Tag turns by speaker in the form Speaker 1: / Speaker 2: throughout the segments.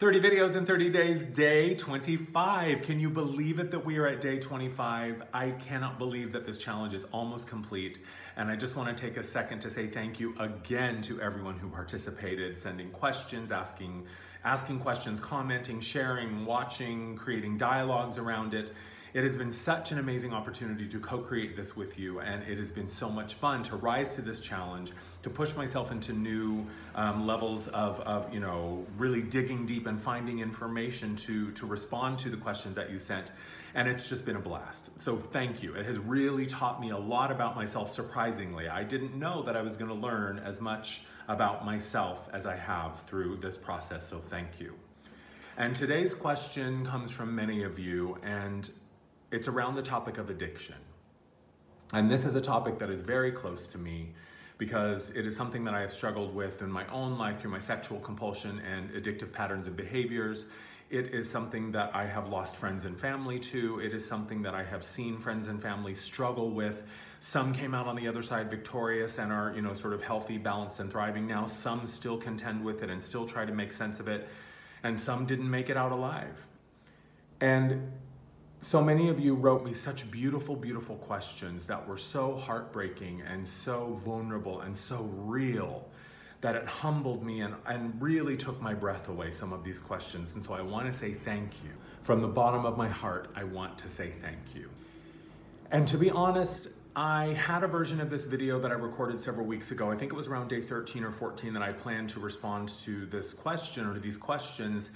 Speaker 1: 30 videos in 30 days, day 25. Can you believe it that we are at day 25? I cannot believe that this challenge is almost complete. And I just want to take a second to say thank you again to everyone who participated, sending questions, asking questions, commenting, sharing, watching, creating dialogues around it. It has been such an amazing opportunity to co-create this with you, and it has been so much fun to rise to this challenge, to push myself into new levels of really digging deep and finding information to respond to the questions that you sent. And it's just been a blast. So thank you. It has really taught me a lot about myself, surprisingly. I didn't know that I was gonna learn as much about myself as I have through this process, so thank you. And today's question comes from many of you, and it's around the topic of addiction. And this is a topic that is very close to me because it is something that I have struggled with in my own life through my sexual compulsion and addictive patterns and behaviors. It is something that I have lost friends and family to. It is something that I have seen friends and family struggle with. Some came out on the other side victorious and are, sort of healthy, balanced, and thriving now. Some still contend with it and still try to make sense of it. And some didn't make it out alive. And so many of you wrote me such beautiful, beautiful questions that were so heartbreaking and so vulnerable and so real that it humbled me and really took my breath away, some of these questions. And so I want to say thank you. From the bottom of my heart, I want to say thank you. And to be honest, I had a version of this video that I recorded several weeks ago. I think it was around day 13 or 14 that I planned to respond to this question or to these questions.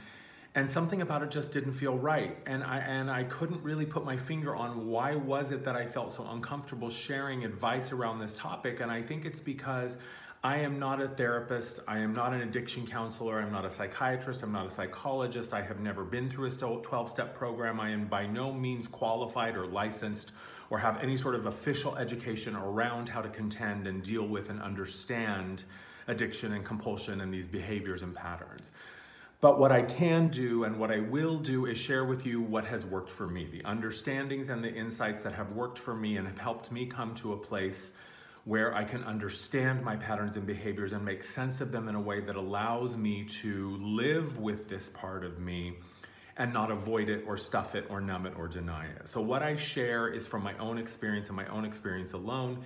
Speaker 1: And something about it just didn't feel right. And I couldn't really put my finger on why was it that I felt so uncomfortable sharing advice around this topic. And I think it's because I am not a therapist. I am not an addiction counselor. I'm not a psychiatrist. I'm not a psychologist. I have never been through a 12-step program. I am by no means qualified or licensed or have any sort of official education around how to contend and deal with and understand addiction and compulsion and these behaviors and patterns. But what I can do and what I will do is share with you what has worked for me, the understandings and the insights that have worked for me and have helped me come to a place where I can understand my patterns and behaviors and make sense of them in a way that allows me to live with this part of me and not avoid it or stuff it or numb it or deny it. So what I share is from my own experience and my own experience alone.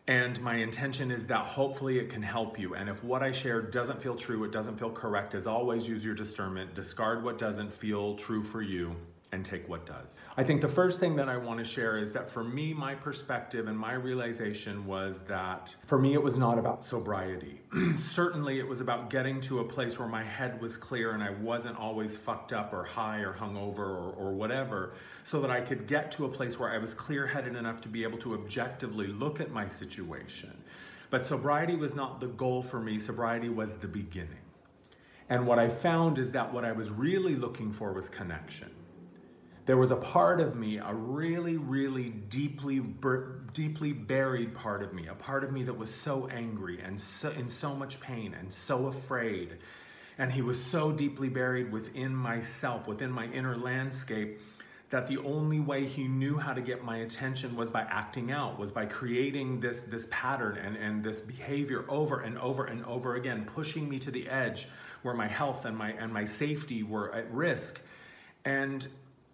Speaker 1: And my intention is that hopefully it can help you. And if what I share doesn't feel true, it doesn't feel correct, as always, use your discernment, discard what doesn't feel true for you, and take what does. I think the first thing that I want to share is that for me, my perspective and my realization was that for me, it was not about sobriety. Certainly it was about getting to a place where my head was clear and I wasn't always fucked up or high or hungover or whatever, so that I could get to a place where I was clear-headed enough to be able to objectively look at my situation. But sobriety was not the goal for me. Sobriety was the beginning. And what I found is that what I was really looking for was connection. There was a part of me, a really, really deeply buried part of me, a part of me that was so angry and in so much pain and so afraid. And he was so deeply buried within myself, within my inner landscape, that the only way he knew how to get my attention was by acting out, was by creating this pattern and this behavior over and over and over again, pushing me to the edge where my health and my safety were at risk. And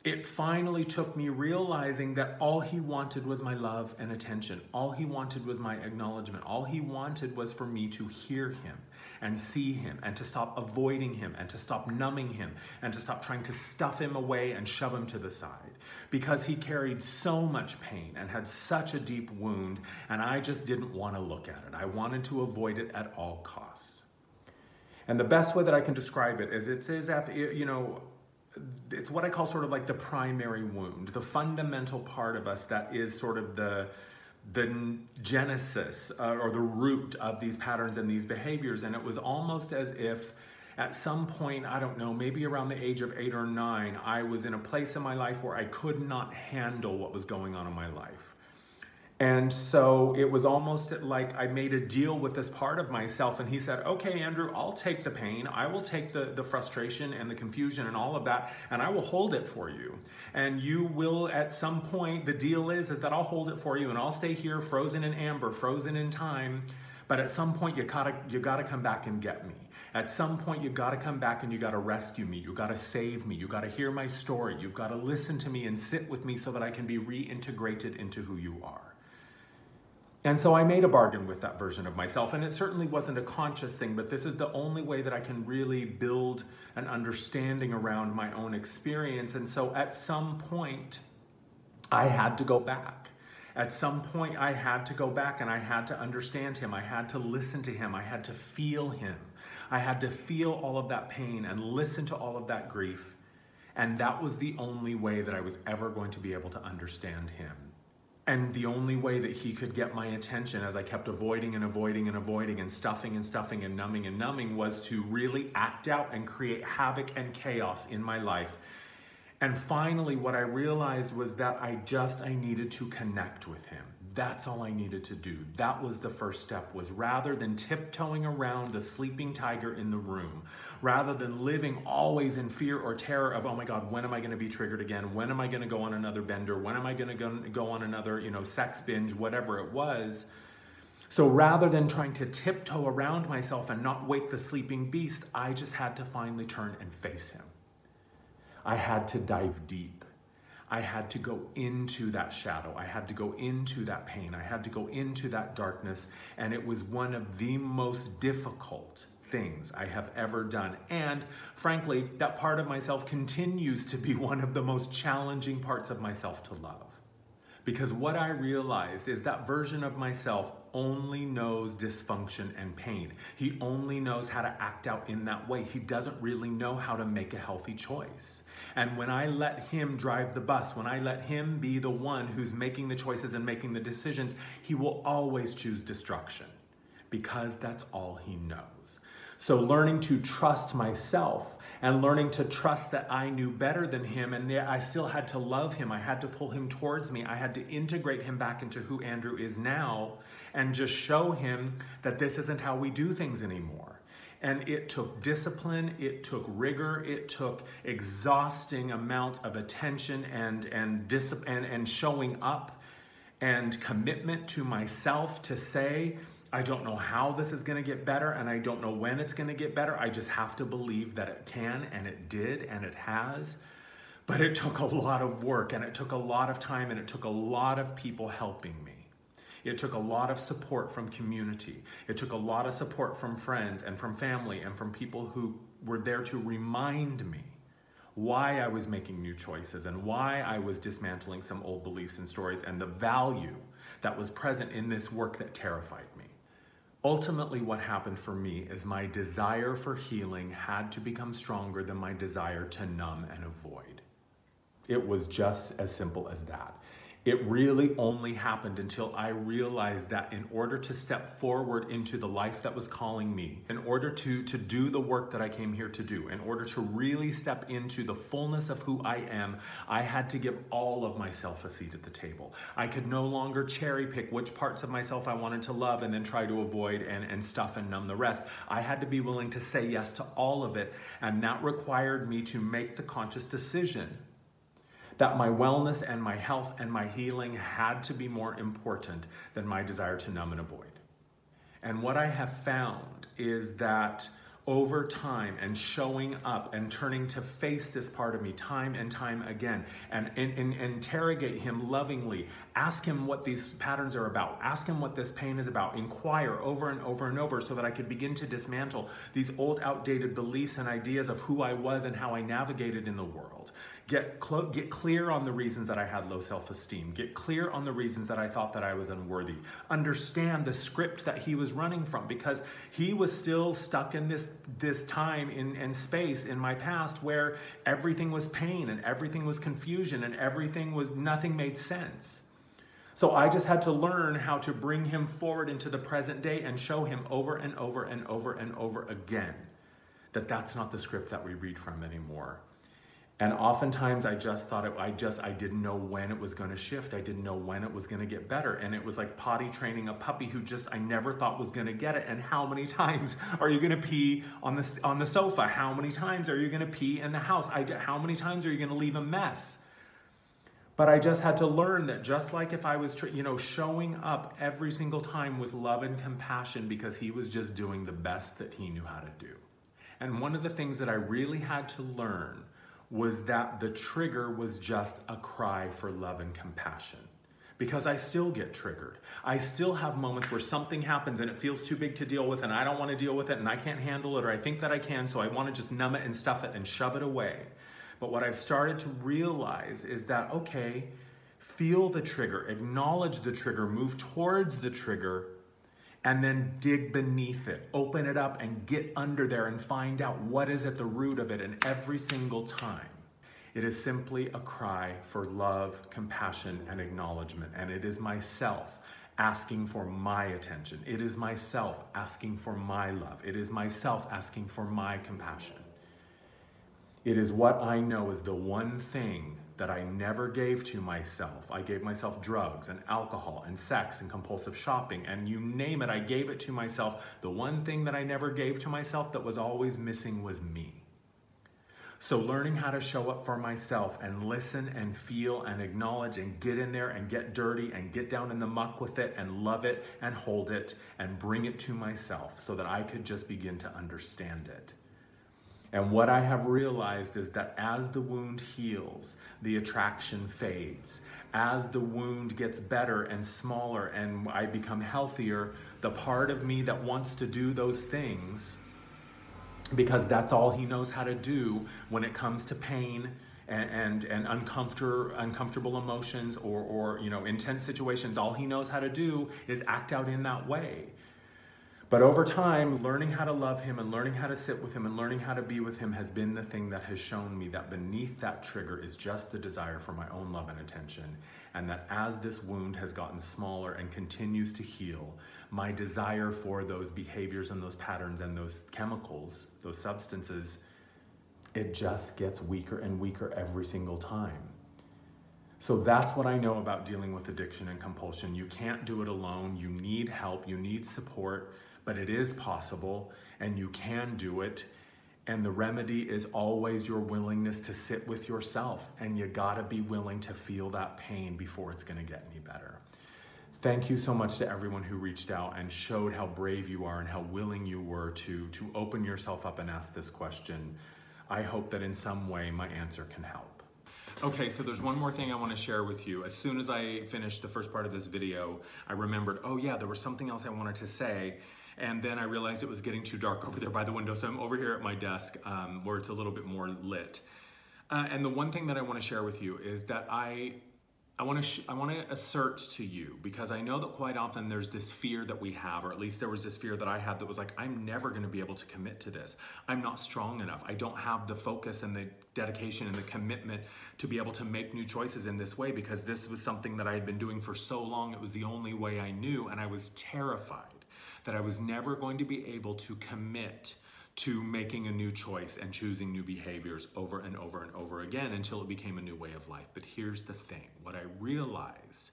Speaker 1: it finally took me realizing that all he wanted was my love and attention. All he wanted was my acknowledgement. All he wanted was for me to hear him and see him and to stop avoiding him and to stop numbing him and to stop trying to stuff him away and shove him to the side, because he carried so much pain and had such a deep wound, and I just didn't want to look at it. I wanted to avoid it at all costs. And the best way that I can describe it is it's what I call sort of like the primary wound, the fundamental part of us that is sort of the genesis or the root of these patterns and these behaviors. And it was almost as if at some point, I don't know, maybe around the age of 8 or 9, I was in a place in my life where I could not handle what was going on in my life. And so it was almost like I made a deal with this part of myself, and he said, okay, Andrew, I'll take the pain. I will take the frustration and the confusion and all of that, and I will hold it for you. And you will, at some point, the deal is that I'll hold it for you, and I'll stay here frozen in amber, frozen in time. But at some point, you gotta come back and get me. At some point, you got to come back and you got to rescue me. You got to save me. You got to hear my story. You've got to listen to me and sit with me so that I can be reintegrated into who you are. And so I made a bargain with that version of myself, and it certainly wasn't a conscious thing, but this is the only way that I can really build an understanding around my own experience. And so at some point, I had to go back. At some point, I had to go back and I had to understand him. I had to listen to him. I had to feel him. I had to feel all of that pain and listen to all of that grief. And that was the only way that I was ever going to be able to understand him. And the only way that he could get my attention as I kept avoiding and avoiding and avoiding and stuffing and numbing was to really act out and create havoc and chaos in my life. And finally, what I realized was that I needed to connect with him. That's all I needed to do. That was the first step, was rather than tiptoeing around the sleeping tiger in the room, rather than living always in fear or terror of, oh my God, when am I gonna be triggered again? When am I gonna go on another bender? When am I gonna go on another, sex binge, whatever it was. So rather than trying to tiptoe around myself and not wake the sleeping beast, I just had to finally turn and face him. I had to dive deep. I had to go into that shadow. I had to go into that pain. I had to go into that darkness. And it was one of the most difficult things I have ever done. And frankly, that part of myself continues to be one of the most challenging parts of myself to love. Because what I realized is that version of myself only knows dysfunction and pain. He only knows how to act out in that way. He doesn't really know how to make a healthy choice. And when I let him drive the bus, when I let him be the one who's making the choices and making the decisions, he will always choose destruction because that's all he knows. So learning to trust myself and learning to trust that I knew better than him, and I still had to love him. I had to pull him towards me. I had to integrate him back into who Andrew is now and just show him that this isn't how we do things anymore. And it took discipline, it took rigor, it took exhausting amounts of attention and showing up and commitment to myself to say, I don't know how this is going to get better, and I don't know when it's going to get better. I just have to believe that it can, and it did, and it has. But it took a lot of work, and it took a lot of time, and it took a lot of people helping me. It took a lot of support from community. It took a lot of support from friends and from family and from people who were there to remind me why I was making new choices and why I was dismantling some old beliefs and stories and the value that was present in this work that terrified me. Ultimately, what happened for me is my desire for healing had to become stronger than my desire to numb and avoid. It was just as simple as that. It really only happened until I realized that in order to step forward into the life that was calling me, in order to do the work that I came here to do, in order to really step into the fullness of who I am, I had to give all of myself a seat at the table. I could no longer cherry pick which parts of myself I wanted to love and then try to avoid and stuff and numb the rest. I had to be willing to say yes to all of it, and that required me to make the conscious decision that my wellness and my health and my healing had to be more important than my desire to numb and avoid. And what I have found is that over time and showing up and turning to face this part of me time and time again and interrogate him lovingly, ask him what these patterns are about, ask him what this pain is about, inquire over and over and over so that I could begin to dismantle these old outdated beliefs and ideas of who I was and how I navigated in the world. Get clear on the reasons that I had low self-esteem. Get clear on the reasons that I thought that I was unworthy. Understand the script that he was running from, because he was still stuck in this time and space in my past where everything was pain and everything was confusion and nothing made sense. So I just had to learn how to bring him forward into the present day and show him over and over and over and over again that that's not the script that we read from anymore. And oftentimes I just thought I didn't know when it was going to shift. I didn't know when it was going to get better. And it was like potty training a puppy who I never thought was going to get it. And how many times are you going to pee on the sofa? How many times are you going to pee in the house? How many times are you going to leave a mess? But I just had to learn that just like if I was, showing up every single time with love and compassion because he was just doing the best that he knew how to do. And one of the things that I really had to learn was that the trigger was just a cry for love and compassion. Because I still get triggered. I still have moments where something happens and it feels too big to deal with and I don't want to deal with it and I can't handle it, or I think that I can, so I want to just numb it and stuff it and shove it away. But what I've started to realize is that, okay, feel the trigger, acknowledge the trigger, move towards the trigger, and then dig beneath it. Open it up and get under there and find out what is at the root of it. And every single time, it is simply a cry for love, compassion, and acknowledgement. And it is myself asking for my attention. It is myself asking for my love. It is myself asking for my compassion. It is what I know is the one thing that I never gave to myself. I gave myself drugs and alcohol and sex and compulsive shopping, and you name it, I gave it to myself. The one thing that I never gave to myself that was always missing was me. So learning how to show up for myself and listen and feel and acknowledge and get in there and get dirty and get down in the muck with it and love it and hold it and bring it to myself so that I could just begin to understand it. And what I have realized is that as the wound heals, the attraction fades. As the wound gets better and smaller and I become healthier, the part of me that wants to do those things, because that's all he knows how to do when it comes to pain and uncomfortable emotions or intense situations, all he knows how to do is act out in that way. But over time, learning how to love him and learning how to sit with him and learning how to be with him has been the thing that has shown me that beneath that trigger is just the desire for my own love and attention. And that as this wound has gotten smaller and continues to heal, my desire for those behaviors and those patterns and those chemicals, those substances, it just gets weaker and weaker every single time. So that's what I know about dealing with addiction and compulsion. You can't do it alone. You need help. You need support. But it is possible, and you can do it. And the remedy is always your willingness to sit with yourself. And you gotta be willing to feel that pain before it's gonna get any better. Thank you so much to everyone who reached out and showed how brave you are and how willing you were to open yourself up and ask this question. I hope that in some way my answer can help. Okay, so there's one more thing I want to share with you. As soon as I finished the first part of this video, I remembered, oh yeah, there was something else I wanted to say. And then I realized it was getting too dark over there by the window. So I'm over here at my desk where it's a little bit more lit. And the one thing that I want to share with you is that I want to assert to you, because I know that quite often there's this fear that we have, or at least there was this fear that I had that was like, I'm never going to be able to commit to this. I'm not strong enough. I don't have the focus and the dedication and the commitment to be able to make new choices in this way, because this was something that I had been doing for so long. It was the only way I knew, and I was terrified that I was never going to be able to commit to making a new choice and choosing new behaviors over and over and over again until it became a new way of life. But here's the thing. What I realized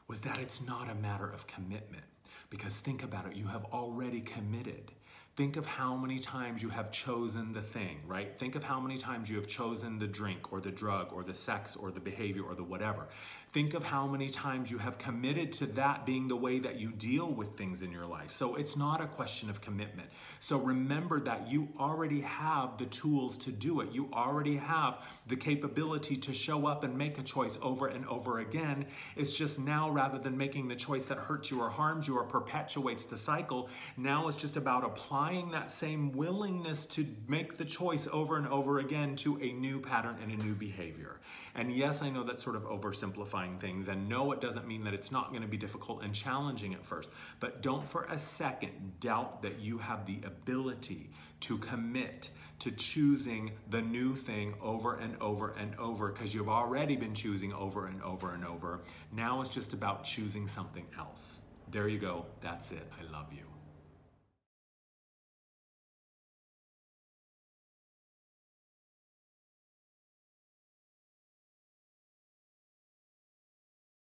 Speaker 1: was that it's not a matter of commitment. Because think about it, you have already committed. Think of how many times you have chosen the thing, right? Think of how many times you have chosen the drink or the drug or the sex or the behavior or the whatever. Think of how many times you have committed to that being the way that you deal with things in your life. So it's not a question of commitment. So remember that you already have the tools to do it. You already have the capability to show up and make a choice over and over again. It's just now, rather than making the choice that hurts you or harms you or perpetuates the cycle, now it's just about applying that same willingness to make the choice over and over again to a new pattern and a new behavior. And yes, I know that's sort of oversimplifying things, and no, it doesn't mean that it's not going to be difficult and challenging at first, but don't for a second doubt that you have the ability to commit to choosing the new thing over and over and over, because you've already been choosing over and over and over. Now it's just about choosing something else. There you go. That's it. I love you.